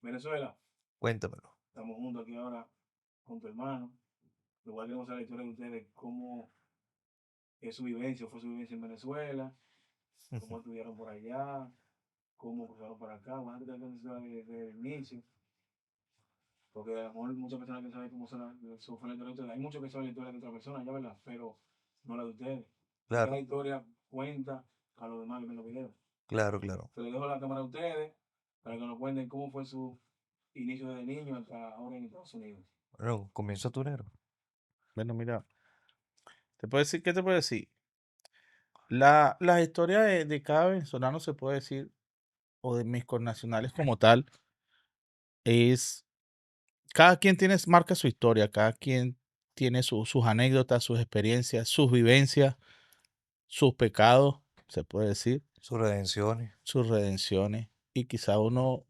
Venezuela, Cuéntamelo. estamos juntos aquí ahora con tu hermano. Igual queremos saber la historia de ustedes, cómo es su vivencia, fue su vivencia en Venezuela, cómo estudiaron por allá, cómo cruzaron para acá. Vamos a tener que historia desde el inicio, porque a lo mejor muchas personas que saben cómo fue la historia de ustedes. Hay muchos que saben la historia de otra persona, ya verdad, pero no la de ustedes. Y Claro, cada historia cuenta a los demás que ven los videos. claro, claro. Se les dejo la cámara a ustedes para que nos cuenten cómo fue su inicio desde niño hasta ahora en Estados Unidos. Bueno, comienza tu negro. Bueno, mira, te puedo decir, ¿qué te puedo decir? La historia de cada venezolano se puede decir, o de mis connacionales como tal, es, cada quien tiene, marca su historia, cada quien tiene sus anécdotas, sus experiencias, sus vivencias, sus pecados, se puede decir, Sus redenciones. sus redenciones, y quizá uno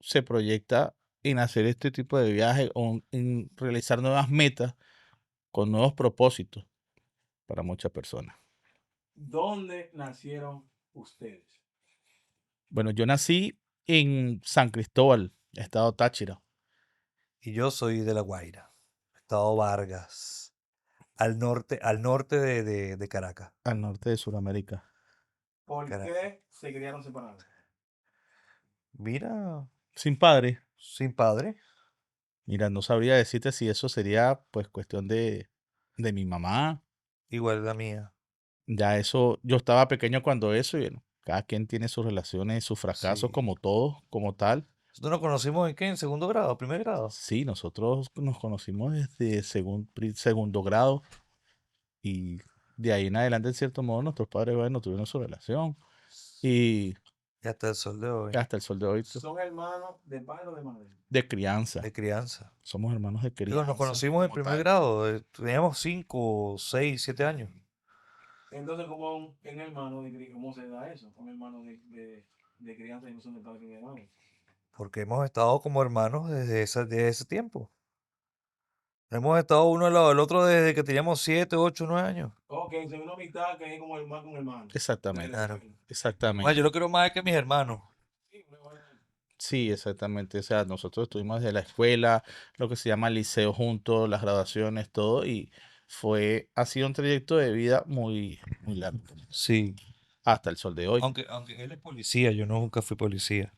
se proyecta en hacer este tipo de viajes o en realizar nuevas metas con nuevos propósitos para muchas personas. ¿Dónde nacieron ustedes? Bueno, yo nací en San Cristóbal, estado Táchira. Y yo soy de La Guaira, Estado Vargas, al norte de Caracas. Al norte de Sudamérica. ¿Por Caracas. qué se criaron separados? Mira, Sin padre. sin padre. Mira, no sabría decirte si eso sería pues cuestión de mi mamá. Igual la mía. Ya eso, yo estaba pequeño cuando eso, y bueno, cada quien tiene sus relaciones, sus fracasos Sí. como todos, como tal. ¿Nosotros nos conocimos en qué? ¿En segundo grado? ¿Primer grado? Sí, nosotros nos conocimos desde segundo grado, y de ahí en adelante, en cierto modo, nuestros padres, bueno, tuvieron su relación, y Y hasta el sol de hoy. hasta el sol de hoy, ¿Son hermanos de padre o de madre? de crianza. De crianza. Somos hermanos de Digo, nos crianza conocimos en como primer tal. grado. Teníamos 5, 6, 7 años. Entonces, como un hermano ¿cómo se da eso? Un hermano de crianza y no son de padre ni de madre. Porque hemos estado como hermanos desde ese tiempo. Hemos estado uno al lado del otro desde que teníamos 7, 8, 9 años. Ok, es una amistad que es como hermano con hermano. Desde la Exactamente, Claro. escuela. Bueno, yo exactamente. lo quiero más que mis hermanos. Sí, bueno. Sí, exactamente. O sea, nosotros estuvimos desde la escuela, lo que se llama el liceo juntos, las graduaciones, todo, y ha sido un trayecto de vida muy, muy largo, Sí. hasta el sol de hoy. Aunque él es policía, yo nunca fui policía.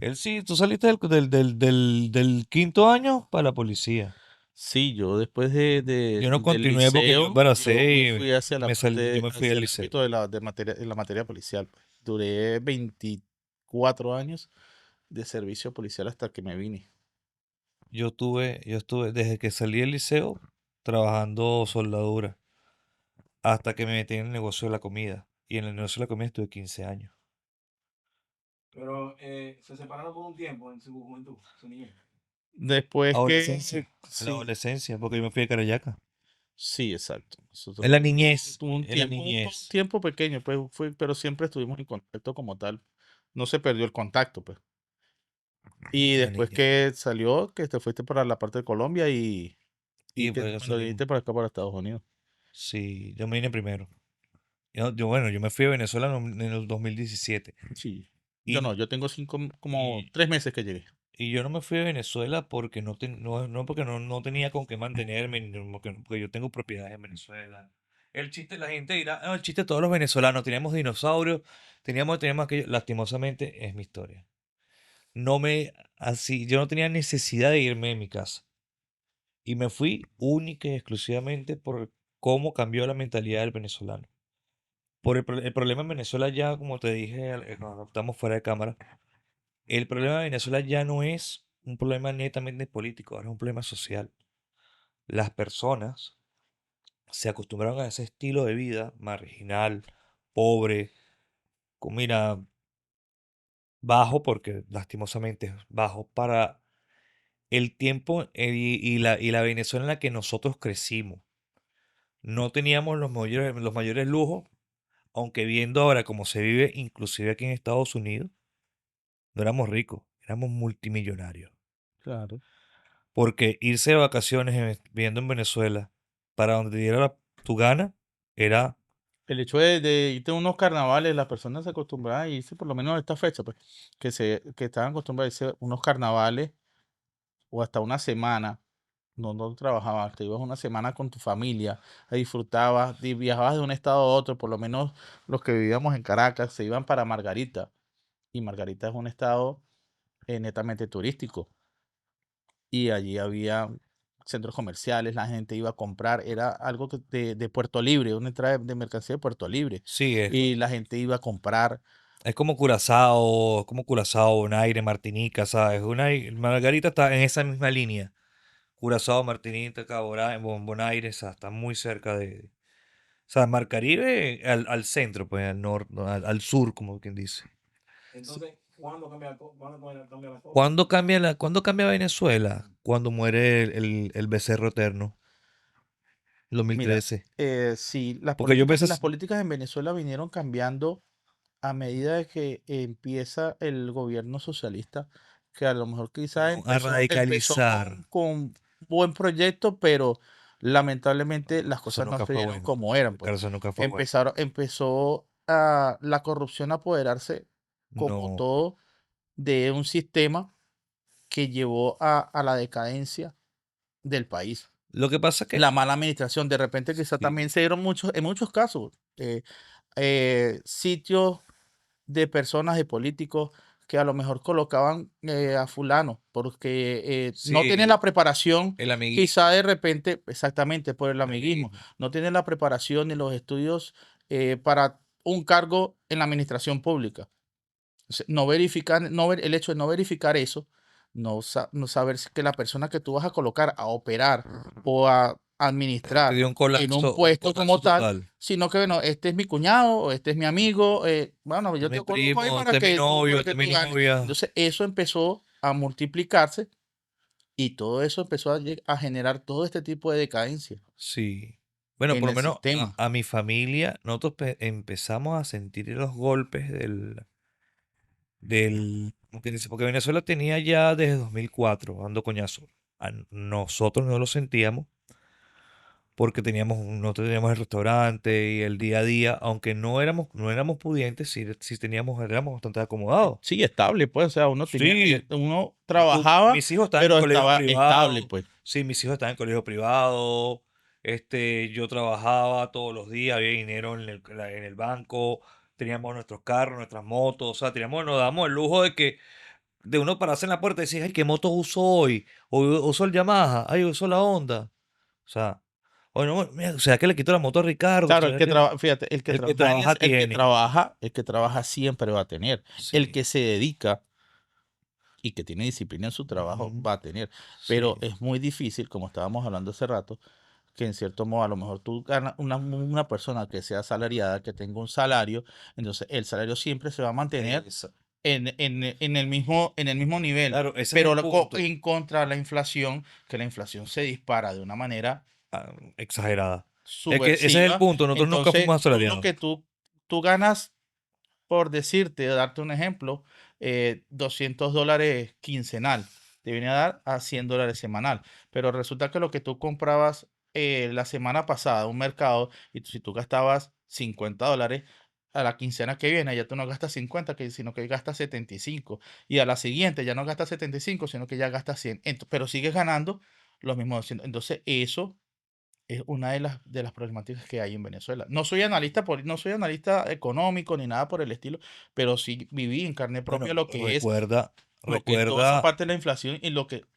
Él sí, tú saliste del quinto año para la policía. Sí, yo después Yo no del continué porque yo, liceo, bueno, yo me sí, fui hacia la yo parte, me fui hacia al el liceo. ámbito de la materia, en la materia policial, pues. Duré 24 años de servicio policial hasta que me vine. Yo estuve desde que salí del liceo trabajando soldadura hasta que me metí en el negocio de la comida. Y en el negocio de la comida estuve 15 años. Pero se separaron por un tiempo en su juventud, su niñez. Después que, Adolescencia. En la sí, adolescencia, porque yo me fui de Carayaca. sí, exacto. En Nosotros la niñez, tuvo en la un niñez. tiempo pequeño, pues pero siempre estuvimos en contacto como tal. No se perdió el contacto, pues. Y En la después niñez. que salió, que te fuiste para la parte de Colombia y Y que pues eso cuando mismo. viniste para acá, para Estados Unidos. Sí, yo me vine primero. Bueno, yo me fui a Venezuela en el 2017. Sí. Yo no, Y, yo tengo como y, 3 meses que llegué. y yo no me fui a Venezuela porque no porque no tenía con qué mantenerme, ni porque yo tengo propiedades en Venezuela. El chiste, la gente dirá, "Ah, el chiste de todos los venezolanos, teníamos dinosaurios, teníamos aquello". Lastimosamente es mi historia. Yo no tenía necesidad de irme de mi casa. Y me fui única y exclusivamente por cómo cambió la mentalidad del venezolano. El problema en Venezuela ya, como te dije, cuando estamos fuera de cámara, el problema de Venezuela ya no es un problema netamente político, ahora es un problema social. Las personas se acostumbraron a ese estilo de vida marginal, pobre, mira, bajo, porque lastimosamente es bajo para el tiempo y la Venezuela en la que nosotros crecimos. No teníamos los mayores lujos, aunque viendo ahora cómo se vive, inclusive aquí en Estados Unidos, no éramos ricos, éramos multimillonarios. Claro. Porque irse de vacaciones viviendo en Venezuela para donde te diera tu gana era el hecho de irte a unos carnavales, las personas se acostumbraban a irse, por lo menos a esta fecha, pues, que estaban acostumbrados a irse a unos carnavales o hasta una semana, no trabajabas, te ibas una semana con tu familia, disfrutabas, viajabas de un estado a otro, por lo menos los que vivíamos en Caracas se iban para Margarita, y Margarita es un estado netamente turístico, y allí había centros comerciales, la gente iba a comprar, era algo de Puerto Libre, una entrada de mercancía de Puerto Libre, Sí, y la gente iba a comprar. es como Curazao, Bonaire, Martinica, ¿sabes? Margarita está en esa misma línea. Curazao, Martinica, Bonaire, o sea, está muy cerca de... O sea, Mar Caribe al centro, pues, al norte, al sur, como quien dice. Entonces, ¿cuándo cambia la cosa? ¿Cuándo cambia Venezuela? Cuando muere el becerro eterno, en Mira, 2013. sí, las Porque yo políticas, pensé, las políticas en Venezuela vinieron cambiando a medida de que empieza el gobierno socialista, que a lo mejor quizás bueno, a empezó radicalizar. con buen proyecto, pero lamentablemente las Eso cosas no nunca se fue dieron bueno. como eran, pues. Claro, eso nunca fue bueno. Empezó a la corrupción a apoderarse, como No. todo, de un sistema que llevó a la decadencia del país. Lo que pasa es que... La mala administración, de repente quizá Sí, también se dieron en muchos casos, sitios de personas, de políticos que a lo mejor colocaban a fulano porque no tienen sí, la preparación, el amiguismo. quizá de repente, exactamente por el El amiguismo, amiguismo. no tienen la preparación ni los estudios para un cargo en la administración pública. No verificar, el hecho de no verificar eso, no saber que la persona que tú vas a colocar a operar o a Te administrar dio en un un puesto colapso como tal, total. sino que, bueno, este es mi cuñado o este es mi amigo, bueno, Este es yo mi te coloco ahí primo, este es mi novio, para este que es mi tú ganes. novia. Entonces, eso empezó a multiplicarse y todo eso empezó a generar todo este tipo de decadencia Sí. Bueno, en por lo el menos sistema. a mi familia, nosotros empezamos a sentir los golpes ¿cómo que dice? Porque Venezuela tenía ya desde 2004 dando coñazo. Nosotros no lo sentíamos porque nosotros teníamos el restaurante y el día a día, aunque no éramos pudientes, sí éramos bastante acomodados. Sí, estable, pues, o sea, Sí, uno trabajaba, mis hijos estaban en pero colegios estaba estable, privados. pues. Sí, mis hijos estaban en colegio privado. Yo trabajaba todos los días, había dinero en el banco, teníamos nuestros carros, nuestras motos, o sea, nos damos el lujo de uno pararse en la puerta y decir, ay, ¿qué moto uso hoy? Hoy uso el Yamaha, ay, uso la Honda. O sea, bueno, mira, o sea, que le quito la moto a Ricardo, o Claro, sea, que fíjate, el que trabaja tiene. el que trabaja siempre va a tener. El Sí, que se dedica y que tiene disciplina en su trabajo ujú, va a tener. Pero sí, es muy difícil, como estábamos hablando hace rato, que en cierto modo a lo mejor tú ganas una persona que sea asalariada, que tenga un salario, entonces el salario siempre se va a mantener esa- en el mismo nivel. claro, ese es Pero el punto. en contra de la inflación, que la inflación se dispara de una manera Exagerada. Es que ese es el subversiva. punto. Nosotros nunca Entonces, fuimos tú lo asalariados. que tú ganas, por decirte, darte un ejemplo, $200 quincenal, te viene a dar a $100 semanal. Pero resulta que lo que tú comprabas la semana pasada en un mercado, y si tú gastabas $50, a la quincena que viene ya tú no gastas 50, sino que gastas 75. Y a la siguiente ya no gastas 75, sino que ya gastas 100. Pero sigues ganando los mismos 200. Entonces, eso es una de las problemáticas que hay en Venezuela. No soy analista económico ni nada por el estilo, pero sí viví en carne propia Bueno, lo que es toda esa recuerda, parte de la inflación y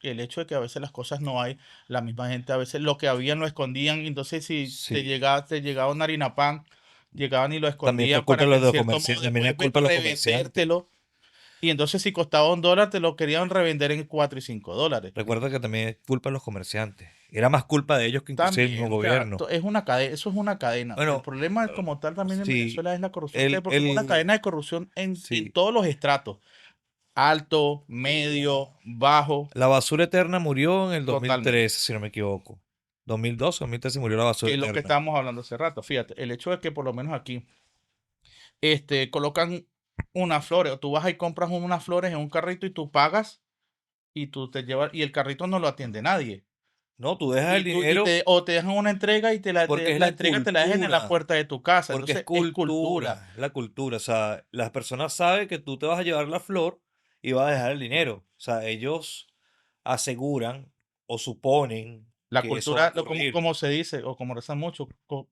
el hecho de que a veces las cosas no hay, la misma gente a veces lo que habían lo escondían, y entonces si sí, te llegaba un harina pan, llegaban y lo también fue escondían culpa para de que los en cierto modo también es después culpa de los comerciantes. revendértelo, y entonces si costaba $1 te lo querían revender en $4 y $5. Recuerda que también es culpa de los comerciantes. Era más culpa de ellos que inclusive el mismo También, o sea, gobierno. es una cadena, eso es una cadena. El Bueno, problema como tal también en sí, Venezuela es la corrupción que hay, el, porque es una el, cadena de corrupción en sí. todos los estratos, alto, medio, bajo, La basura eterna murió en el totalmente. 2013, si no me equivoco. 2012, 2013 murió la basura Que es lo que eterna. estábamos hablando hace rato. Fíjate, el hecho de que por lo menos aquí colocan unas flores, o tú vas y compras unas flores en un carrito y tú pagas y tú te llevas, y el carrito no lo atiende nadie. No, tú dejas el dinero o te dejan una entrega y porque es la la entrega te la dejan en la cultura. puerta de tu casa. Porque es Entonces, es cultura. cultura, es la cultura. O sea, las personas saben que tú te vas a llevar la flor y vas a dejar el dinero. O sea, ellos aseguran o suponen La que eso va a cultura, como, ocurrir. como se dice, o como rezan mucho,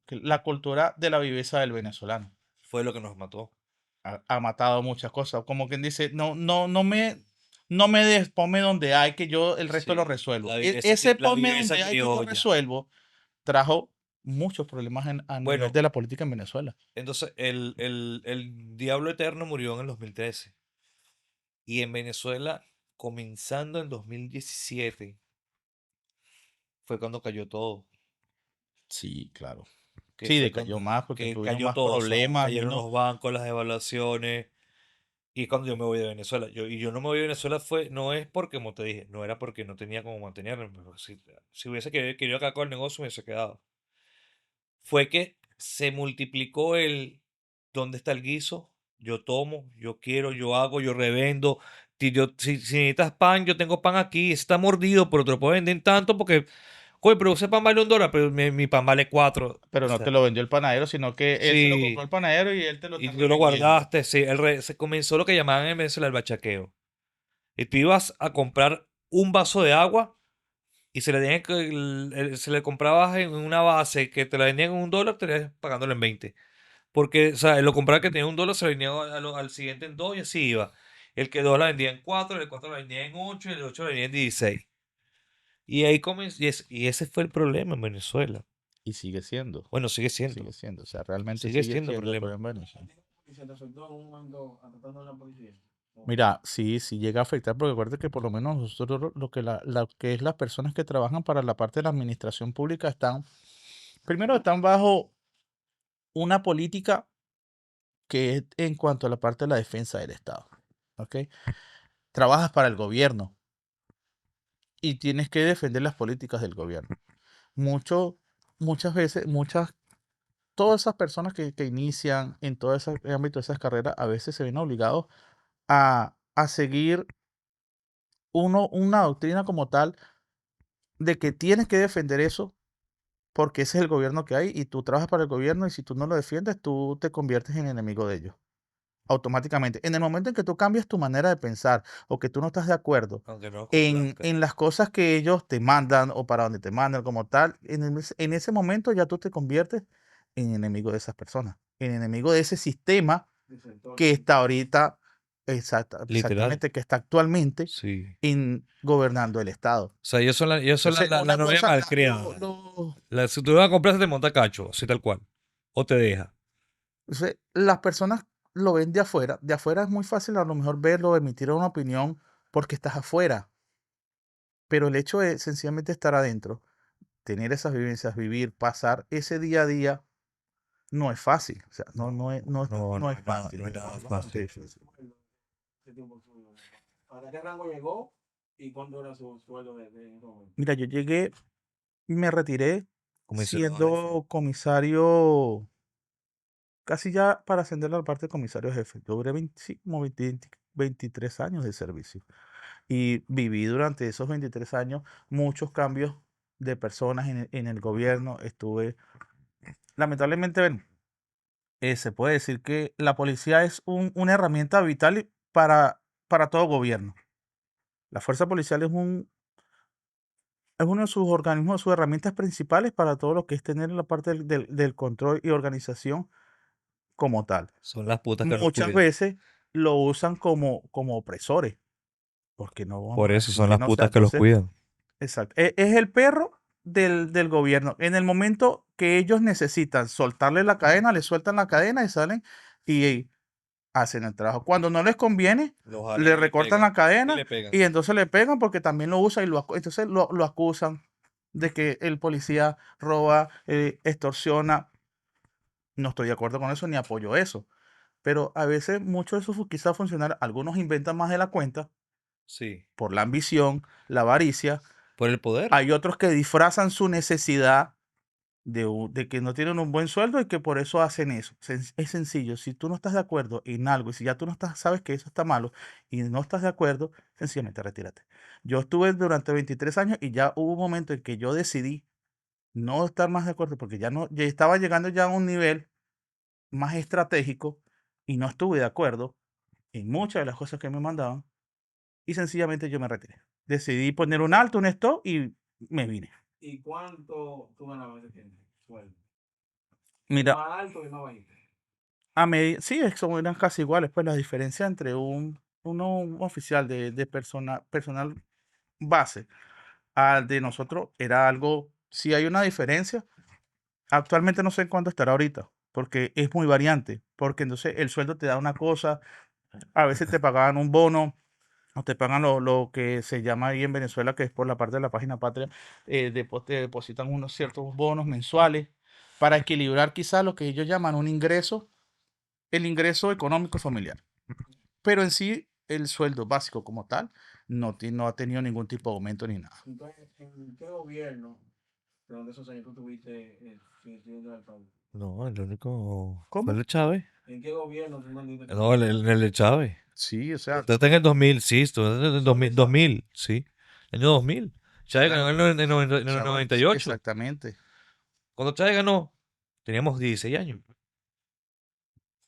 que la cultura de la viveza del venezolano Fue lo que nos mató. ha matado muchas cosas. Como quien dice, no me des, ponme donde hay, que yo el resto lo Sí, resuelvo. la Ese ponme viveza donde hay que yo criolla. resuelvo trajo muchos problemas a nivel Bueno, de la política en Venezuela. entonces el Diablo Eterno murió en el 2013. Y en Venezuela, comenzando en 2017, fue cuando cayó todo. Sí, claro. Que Sí, fue decayó cuando más porque que tuvieron cayó más todo. O sea, problemas, cayeron vino. los bancos, las devaluaciones. Y cuando yo me voy de Venezuela, yo no me voy de Venezuela no es porque, como te dije, no era porque no tenía cómo mantenerme, pero si hubiese querido acabar con el negocio, me hubiese quedado. Fue que se multiplicó ¿dónde está el guiso? Yo tomo, yo quiero, yo hago, yo revendo. Si necesitas pan, yo tengo pan aquí, está mordido, pero te lo puedo vender en tanto porque, oye, pero ese pan vale $1, pero mi pan vale 4. O Pero no sea, te lo vendió el panadero, sino que él se lo compró sí, al panadero y él te lo y está tú lo revendiendo. guardaste, sí, se comenzó lo que llamaban en Venezuela el bachaqueo. Y tú ibas a comprar un vaso de agua y se le comprabas en una base que te la vendían en $1, te la ibas pagándolo en 20. Porque, o sea, lo compraba que tenía $1, se lo vendía al siguiente en 2 y así iba. El que 2 la vendía en 4, el 4 la vendía en 8 y el 8 la vendía en 16. Y ahí comenzó, y ese fue el problema en Venezuela. Y sigue siendo, Bueno, sigue sigue siendo, siendo. O sea, realmente sigue sigue siendo siendo el problema. problema en Venezuela. ¿Y se te soltó en un momento atacando a la policía? No. Mira, sí, sí llega a afectar, porque acuérdate que por lo menos nosotros lo que lo que es las personas que trabajan para la parte de la administración pública primero están bajo una política que es en cuanto a la parte de la defensa del Estado. ¿Ok? Trabajas para el gobierno y tienes que defender las políticas del gobierno. Mucho, muchas veces, todas esas personas que inician en todo ese ámbito, esas carreras, a veces se ven obligados a seguir una doctrina como tal de que tienes que defender eso porque ese es el gobierno que hay y tú trabajas para el gobierno y si tú no lo defiendes, tú te conviertes en enemigo de ellos. Automáticamente. En el momento en que tú cambias tu manera de pensar o que tú no estás de acuerdo Aunque no lo en, complazca. en las cosas que ellos te mandan o para donde te mandan como tal, en ese momento ya tú te conviertes en enemigo de esas personas, en enemigo de ese sistema Dice el toro, que sí. está ahorita, Literal. exactamente, que está actualmente Sí. gobernando el Estado. O sea, ellos son Entonces, la una novia cosa, malcriada. Si tú vas a comprar, se te monta cacho, así tal cual. O te deja. entonces, las personas lo ven de afuera. De afuera es muy fácil a lo mejor verlo, emitir una opinión porque estás afuera. Pero el hecho de sencillamente estar adentro, tener esas vivencias, vivir, pasar ese día a día, no es fácil. O sea, No, no no es es nada, fácil. no es Es nada bastante fácil. difícil. Ese tiempo suyo. ¿Para qué rango llegó y cuánto era su sueldo de ese momento? Mira, yo llegué, me retiré Comisionado jefe. siendo comisario, casi ya para ascender a la parte de comisario jefe. Yo duré sí, como 23 años de servicio. Y viví durante esos 23 años muchos cambios de personas en el gobierno. Estuve, lamentablemente, bueno, se puede decir que la policía es una herramienta vital para todo gobierno. La fuerza policial es uno de sus organismos, sus herramientas principales para todo lo que es tener la parte del control y organización como tal. Son las putas que nos Muchas cuidan. veces lo usan como opresores, porque no vamos Por a eso decir son que las no. O sea, putas que los entonces, cuidan. exacto. Es el perro del gobierno. En el momento que ellos necesitan soltarle la cadena, le sueltan la cadena y salen y hacen el trabajo. Cuando no les conviene, Los jalan le y le recortan la pegan. Y cadena le pegan. y entonces le pegan porque también lo usan entonces lo acusan de que el policía roba, extorsiona. No estoy de acuerdo con eso ni apoyo eso. Pero a veces mucho de eso quizá funcionar. Algunos inventan más de la cuenta Sí. por la ambición, la avaricia. Por el poder. Hay otros que disfrazan su necesidad de que no tienen un buen sueldo y que por eso hacen eso. Es sencillo. Si tú no estás de acuerdo en algo y si ya tú no estás, sabes que eso está malo y no estás de acuerdo, sencillamente retírate. Yo estuve durante 23 años y ya hubo un momento en que yo decidí no estar más de acuerdo porque ya no, ya estaba llegando ya a un nivel más estratégico y no estuve de acuerdo en muchas de las cosas que me mandaban y sencillamente yo me retiré. Decidí poner un alto, un stop y me vine. ¿Y cuánto tú ganabas ese tiempo? Sueldo. Mira, Más alto y más bajito. sí, eran casi iguales, pues la diferencia entre un oficial de personal base al de nosotros era algo, sí hay una diferencia. Actualmente no sé en cuánto estará ahorita, porque es muy variante, porque entonces el sueldo te da una cosa, a veces te pagaban un bono, o te pagan lo que se llama ahí en Venezuela, que es por la parte de la página patria, te depositan unos ciertos bonos mensuales para equilibrar quizás lo que ellos llaman un ingreso, el ingreso económico familiar. Pero en sí, el sueldo básico como tal no ha tenido ningún tipo de aumento ni nada. Entonces, ¿en qué gobierno, durante esos años tú tuviste presidencia del país? No, el único fue ¿Cómo? el de Chávez. ¿En qué gobierno tú no anduviste No, el de Chávez. Sí, o sea, Usted está en el 2000, sí, esto en el Solo esa. 2000, sí. Año 2000. Chávez ganó claro, en el Chávez, 98. exactamente, Cuando Chávez ganó, teníamos 16 años.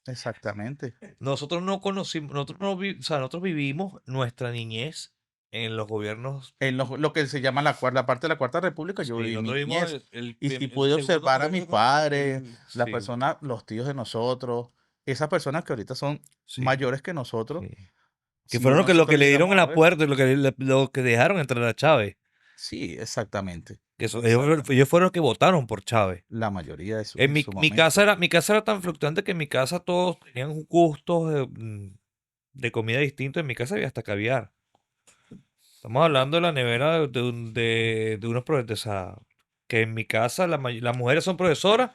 exactamente. Nosotros no conocimos, nosotros no o sea, nosotros vivimos nuestra niñez en los gobiernos. En lo que se llama la parte de la Cuarta República, yo Sí, viví mi nosotros vimos niñez. Y si el pude segundo observar a mis gobierno. padres, las Sí, personas, los tíos de nosotros, esas personas que ahorita son sí, mayores que nosotros, sí. Que si fueron lo que nosotros le dieron llegamos en a la ver. puerta, lo que dejaron entrar a Chávez. Sí, exactamente. Que Exactamente. ellos fueron los que votaron por Chávez. La mayoría En en su momento. mi casa era tan fluctuante que en mi casa todos tenían gustos de comida distintos. En mi casa había hasta caviar. Estamos hablando de la nevera de unos profesores. O sea, que en mi casa las mujeres son profesoras,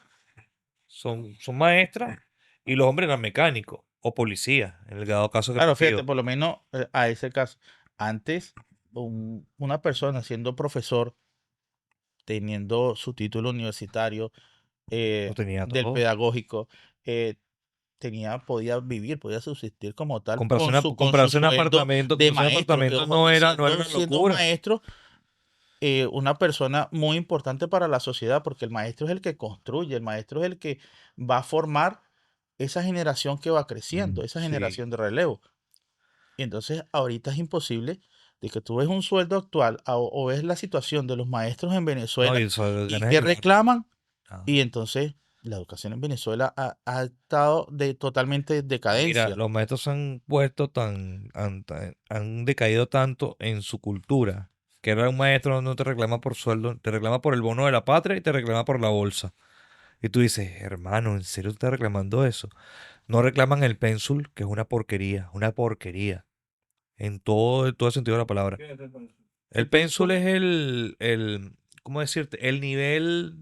son maestras, y los hombres eran mecánicos o policías, en el dado caso que Claro, fíjate, pido. por lo menos a ese caso. Antes, una persona siendo profesor, teniendo su título universitario Lo tenía del todo. pedagógico, eh, podía vivir, podía subsistir como tal con su sueldo de Comprarse un maestro. apartamento Ojo, no era una siendo locura. maestro, una persona muy importante para la sociedad, porque el maestro es el que construye, el maestro es el que va a formar esa generación que va creciendo, esa Sí. generación de relevo. Y entonces ahorita es imposible de que tú ves un sueldo actual o ves la situación de los maestros en No, Venezuela y eso, y ganas de que llorar. reclaman Ah. y entonces la educación en Venezuela ha estado totalmente en Mira, decadencia. los maestros se han puesto han decaído tanto en su cultura, que ahora un maestro no te reclama por sueldo, te reclama por el bono de la patria y te reclama por la bolsa. Y tú dices, hermano, ¿en serio estás reclamando eso? No reclaman el pénsul, que es una porquería, en todo el sentido de la palabra. ¿Qué es el país? El El pénsul pénsul, es ¿cómo decirte? El nivel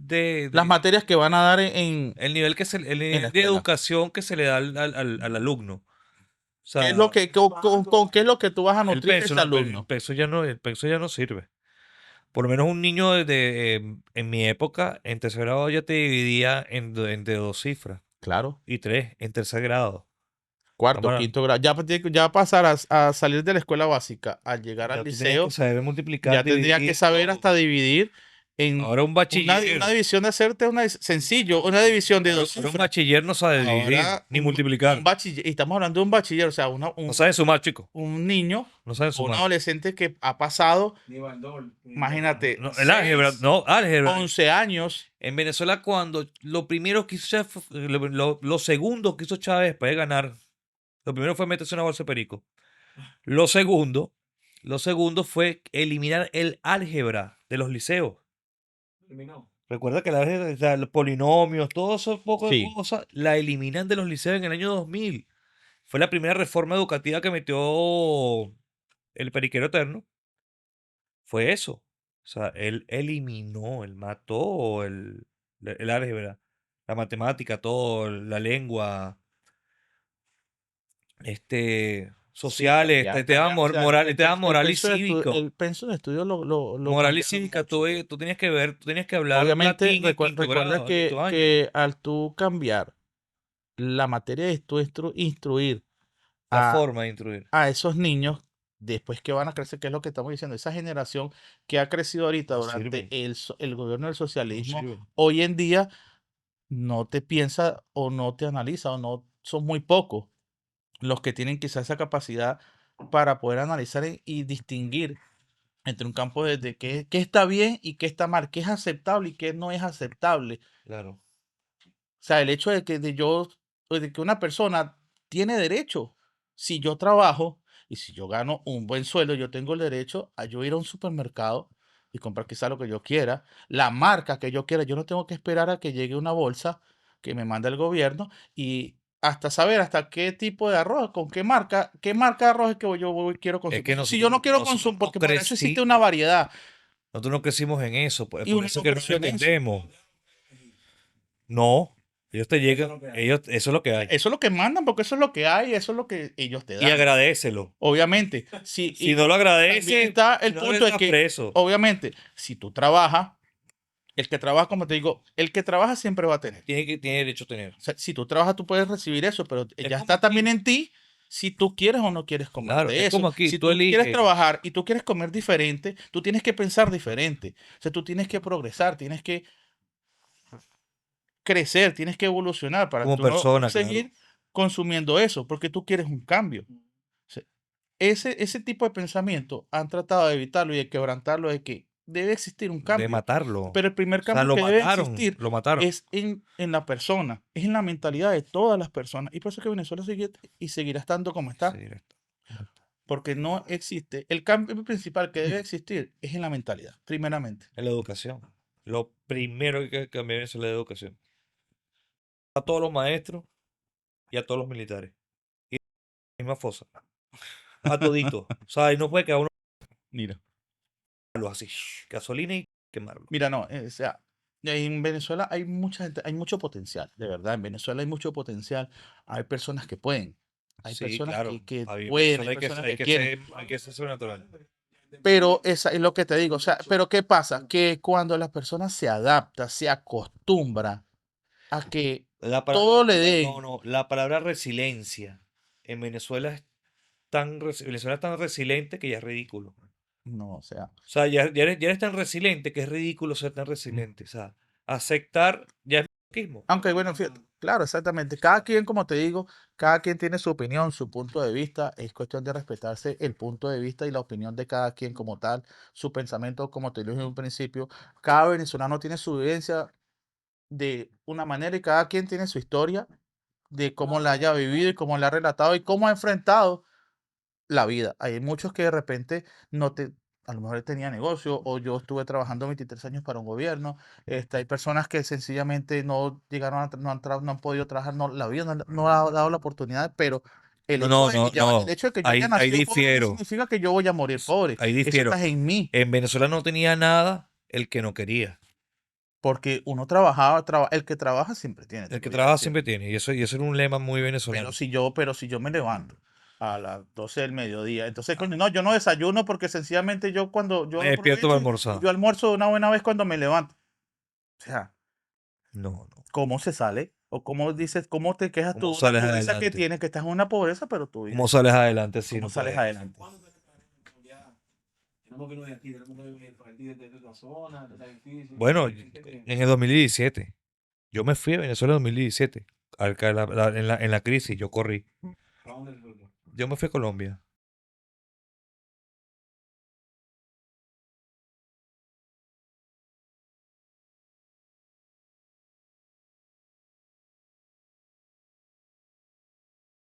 las materias que van a dar el nivel el en la nivel de escuela. educación que se le da al alumno. O ¿Qué es sea, lo que, con qué es lo que tú vas a el nutrir a peso, ese no, el alumno? peso ya no, el peso ya no sirve. Por lo menos un niño en mi época, en tercer grado ya te dividía de dos cifras Claro, y tres en tercer grado. cuarto, Cámara, quinto grado. Ya pasar a salir de la escuela básica, al llegar al ya tú tenías que liceo, saber multiplicar, ya tendría que dividir saber todo. hasta dividir en Ahora un una bachiller, división de hacerte sencillo, una división de dos ahora un cifras. bachiller no sabe dividir Ahora, ni un multiplicar. bachiller, y estamos hablando de un bachiller, o sea, No sabe sumar, chicos. un niño No sabe o un sumar. adolescente que ha pasado, Ni Baldor, ni Baldor. imagínate, No, el álgebra, 6, no, álgebra. 11 años. En Venezuela, cuando lo primero que hizo Chávez lo segundo que hizo Chávez después de ganar, lo primero fue meterse una bolsa de perico. Lo segundo, lo segundo fue eliminar el álgebra de los liceos. Terminó. Recuerda que el álgebra, o sea, los polinomios, todos esos pocos de Sí, cosas, la eliminan de los liceos en el año 2000. Fue la primera reforma educativa que metió el periquero eterno. Fue eso. O sea, él eliminó, él mató el álgebra, la matemática, todo, la lengua. O sociales, Ya te está, daban ya, o sea, moral, te daban moral y penso de cívico. el penso de estudio lo Moral y cambiaron cívica, mucho. tú tenías que ver, tú tenías que hablar Obviamente, latín en quinto recuerda grado, en quinto año. que al tú cambiar la materia de tú instruir La a forma de instruir. esos niños, después que van a crecer, que es lo que estamos diciendo, esa generación que ha crecido ahorita No durante sirve, el gobierno del no socialismo, sirve. hoy en día no te piensa o no te analiza o no son muy pocos los que tienen quizás esa capacidad para poder analizar y distinguir entre un campo de qué está bien y qué está mal, qué es aceptable y qué no es aceptable. Claro. O sea, el hecho de que de que una persona tiene derecho, si yo trabajo y si yo gano un buen sueldo, yo tengo el derecho a yo ir a un supermercado y comprar quizá lo que yo quiera, la marca que yo quiera. Yo no tengo que esperar a que llegue una bolsa que me manda el gobierno y hasta saber hasta qué tipo de arroz, con qué marca de arroz es que quiero Es consumir. que Si yo no quiero nosotros consumir, no porque para eso existe una variedad nosotros no crecimos en eso, y por una eso es que no lo educación en eso. entendemos. No, ellos te Eso es llegan, lo que hay. ellos, eso es lo que hay. Eso es lo que mandan, porque eso es lo que hay, eso es lo que ellos te Y dan. agradécelo. Obviamente, sí, Si y no lo también agradece, está si el no punto de estás que, preso. obviamente, si tú trabajas, el que trabaja, como te digo, el que trabaja siempre va a tener. Tiene derecho a tener. O sea, si tú trabajas, tú puedes recibir eso, pero Es ya como está también aquí. en ti si tú quieres o no quieres comer Claro, de es eso. como aquí. Si Tú tú quieres eliges. trabajar y tú quieres comer diferente, tú tienes que pensar diferente. O sea, tú tienes que progresar, tienes que crecer, tienes que evolucionar para Como tú no persona, claro. seguir consumiendo eso, porque tú quieres un cambio. O sea, ese tipo de pensamiento han tratado de evitarlo y de quebrantarlo, de que debe existir un De cambio. matarlo. Pero el primer O sea, cambio lo que debe mataron. existir Lo mataron. es en la persona, es en la mentalidad de todas las personas. Y por eso es que Venezuela sigue y seguirá estando como está, Sí, directo. porque no existe. El cambio principal que debe existir es en la mentalidad, primeramente. En la educación. Lo primero que hay que cambiar es la educación. A todos los maestros y a todos los militares. Y en la misma fosa. A toditos. O sea, y no puede quedar uno Mira. así. Gasolina y quemarlo. Mira, no, o sea, en Venezuela hay mucha gente, hay mucho potencial, de verdad, en Venezuela hay mucho potencial, hay personas que pueden, hay Sí, personas claro. que Había pueden, hay hay que, personas hay que que quieren, ser, hay que ser sobrenatural. pero esa es lo que te digo, o sea, pero ¿qué pasa? Que cuando la persona se adapta, se acostumbra a que La palabra, todo le no, den, no, la palabra resiliencia en Venezuela Venezuela es tan resiliente que ya es ridículo. no, o sea, O sea, ya eres tan resiliente que es ridículo ser tan resiliente. O sea, aceptar ya es masoquismo. aunque bueno, fíjate, claro, exactamente, cada quien, como te digo, cada quien tiene su opinión, su punto de vista, es cuestión de respetarse el punto de vista y la opinión de cada quien como tal, su pensamiento, como te dije en un principio, cada venezolano tiene su vivencia de una manera y cada quien tiene su historia de cómo la haya vivido y cómo la ha relatado y cómo ha enfrentado la vida. Hay muchos que de repente no te, a lo mejor tenía negocio o yo estuve trabajando 23 años para un gobierno. Hay personas que sencillamente no llegaron a, no han podido trabajar, no, la vida no ha dado la oportunidad, pero el No, hecho no, de que no, ya, el no. hecho de que yo haya Ahí nacido pobre no difiero. significa que yo voy a morir pobre. Ahí Eso difiero. está en mí, En Venezuela no tenía nada el que no quería. porque uno trabajaba, el que trabaja siempre tiene, te El que podría trabaja decir. siempre tiene. Y eso era un lema muy venezolano. Pero si yo me levanto a las 12 del mediodía, entonces, coño, no, yo no desayuno porque sencillamente yo cuando yo Me despierto para aprovecho y almorzar. yo almuerzo de una buena vez cuando me levanto. O sea, No, no. ¿cómo se sale? O cómo dices, cómo te quejas ¿Cómo tú de una sales pobreza que adelante? tienes, que estás en una pobreza, pero tú ¿Cómo vives, sales adelante si ¿cómo no sales puedes? adelante? ¿Cuándo fue que ya tenemos que irnos de aquí, tenemos que partir de esta zona, de esta difícil? Bueno, ¿Qué te- en el 2017. Yo me fui a Venezuela en 2017. En la crisis, yo corrí. ¿Para dónde se fue? Yo me fui a Colombia.